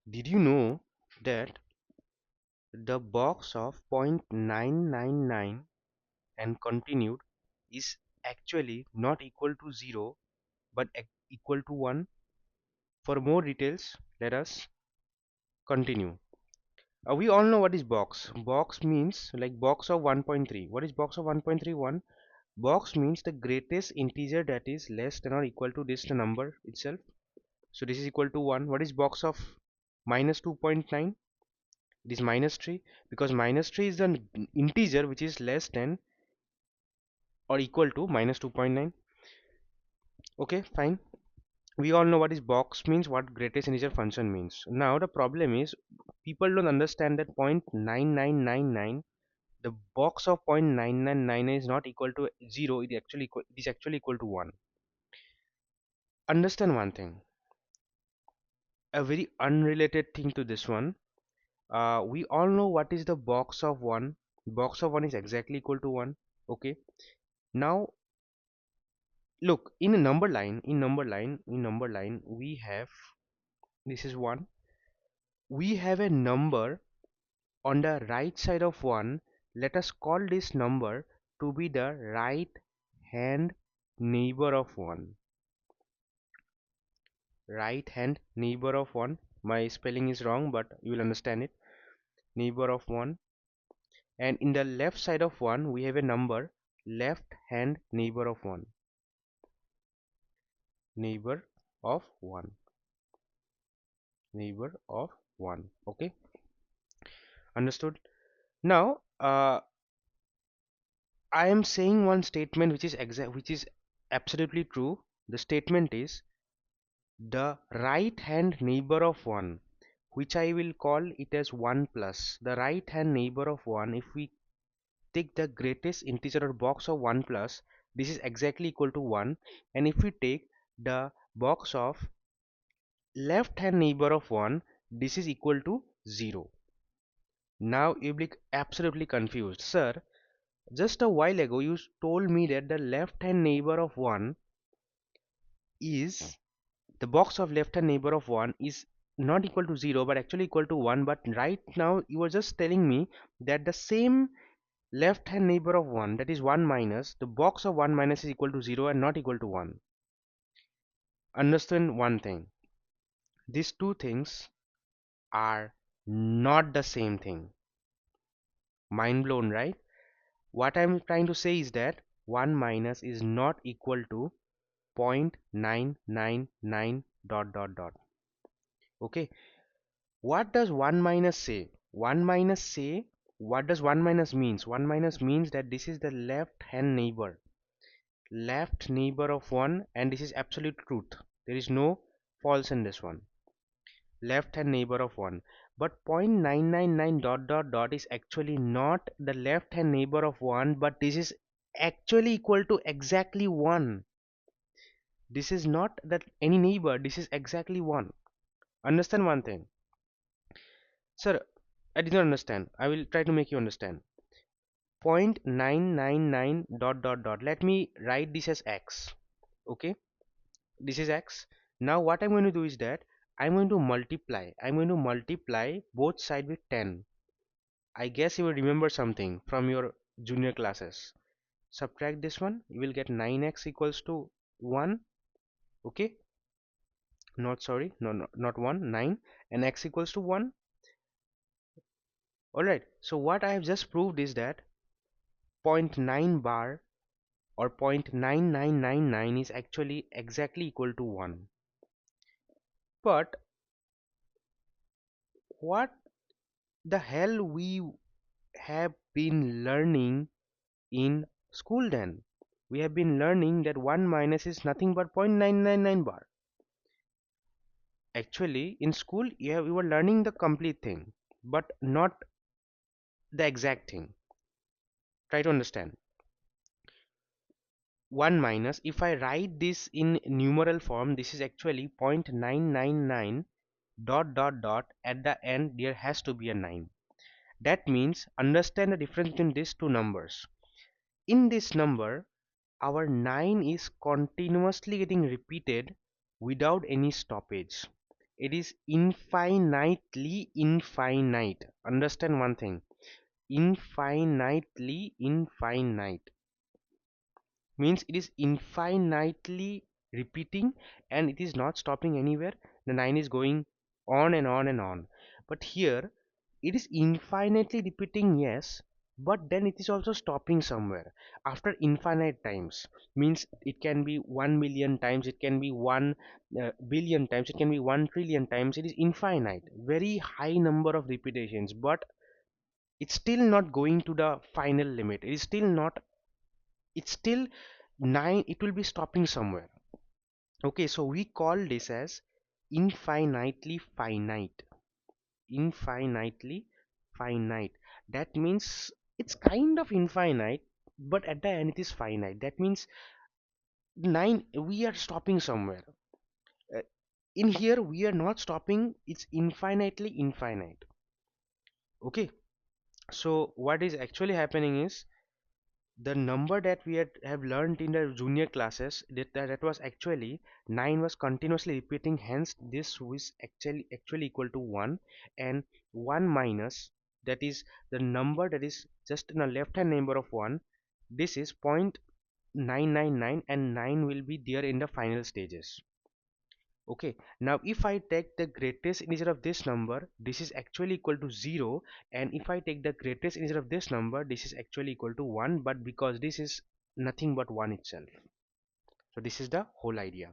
Did you know that the box of 0.999 and continued is actually not equal to 0 but equal to 1? For more details, let us continue. We all know what is box. Box means like box of 1.3. What is box of 1.31? Box means the greatest integer that is less than or equal to this the number itself. So this is equal to 1. What is box of minus 2.9? It is minus 3 because minus 3 is the integer which is less than or equal to minus 2.9. Okay, fine. We all know what is box means, what greatest integer function means. Now the problem is people don't understand that 0.9999, the box of 0.9999 is not equal to 0, it is actually equal to 1. Understand one thing, a very unrelated thing to this one. We all know what is the box of 1. Box of 1 is exactly equal to 1. Okay, now look, in a number line we have, this is 1, we have a number on the right side of 1. Let us call this number to be the right hand neighbor of 1. Right hand neighbor of 1. My spelling is wrong, but you will understand it. Neighbor of 1. And in the left side of 1 we have a number, left hand neighbor of 1. Neighbor of 1. Neighbor of 1. Okay, understood. Now I am saying one statement which is absolutely true. The statement is the right hand neighbor of 1, which I will call it as 1 plus. The right hand neighbor of 1, if we take the greatest integer or box of 1 plus, this is exactly equal to 1. And if we take the box of left hand neighbor of 1, this is equal to 0. Now you'll be absolutely confused. Sir, just a while ago you told me that the left hand neighbor of 1 is, the box of left hand neighbor of 1 is not equal to 0 but actually equal to 1, but right now you are just telling me that the same left hand neighbor of 1, that is 1 minus, the box of 1 minus is equal to 0 and not equal to 1. Understand one thing, these two things are not the same thing. Mind blown, right? What I'm trying to say is that 1 minus is not equal to 0.999 dot dot dot. Okay, what does 1 minus say? 1 minus say, what does 1 minus means? 1 minus means that this is the left hand neighbor, left neighbor of 1, and this is absolute truth. There is no false in this one. Left hand neighbor of 1. But 0.999 dot dot dot is actually not the left hand neighbor of 1, but this is actually equal to exactly 1. This is not that any neighbor, this is exactly 1. Understand one thing. Sir, I did not understand. I will try to make you understand. 0.999 dot dot dot. Let me write this as x. Okay, this is x. Now what I'm going to do is that I'm going to multiply. I'm going to multiply both sides with 10. I guess you will remember something from your junior classes. Subtract this one, you will get 9x equals to 1. Okay, not sorry, no, not 1, 9, and x equals to 1. Alright, so what I have just proved is that zero point 0.9 bar or 0.9999 is actually exactly equal to 1. But what the hell we have been learning in school then? We have been learning that 1 minus is nothing but 0.999 bar. Actually, in school you were learning the complete thing, but not the exact thing. Try to understand. 1 minus, if I write this in numeral form, this is actually 0.999 dot dot dot, at the end there has to be a 9. That means understand the difference between these two numbers. In this number, our 9 is continuously getting repeated without any stoppage. It is infinitely infinite. Understand one thing. Infinitely infinite means it is infinitely repeating and it is not stopping anywhere. The 9 is going on and on and on. But here it is infinitely repeating, yes, but then it is also stopping somewhere after infinite times. Means it can be 1 million times, it can be 1 billion times, it can be 1 trillion times. It is infinite, very high number of repetitions, but it's still not going to the final limit. It is still not, it's still 9, it will be stopping somewhere. Okay, so we call this as infinitely finite. Infinitely finite. That means it's kind of infinite, but at the end it is finite. That means 9, we are stopping somewhere. Uh, in here, we are not stopping, it's infinitely infinite. Okay, so what is actually happening is the number that we have learned in the junior classes, that was actually 9 was continuously repeating, hence this was actually equal to 1, and 1 minus, that is the number that is just in the left hand number of 1, this is 0.999, and 9 will be there in the final stages. Okay, now if I take the greatest integer of this number, this is actually equal to 0, and if I take the greatest integer of this number, this is actually equal to 1, but because this is nothing but 1 itself. So this is the whole idea.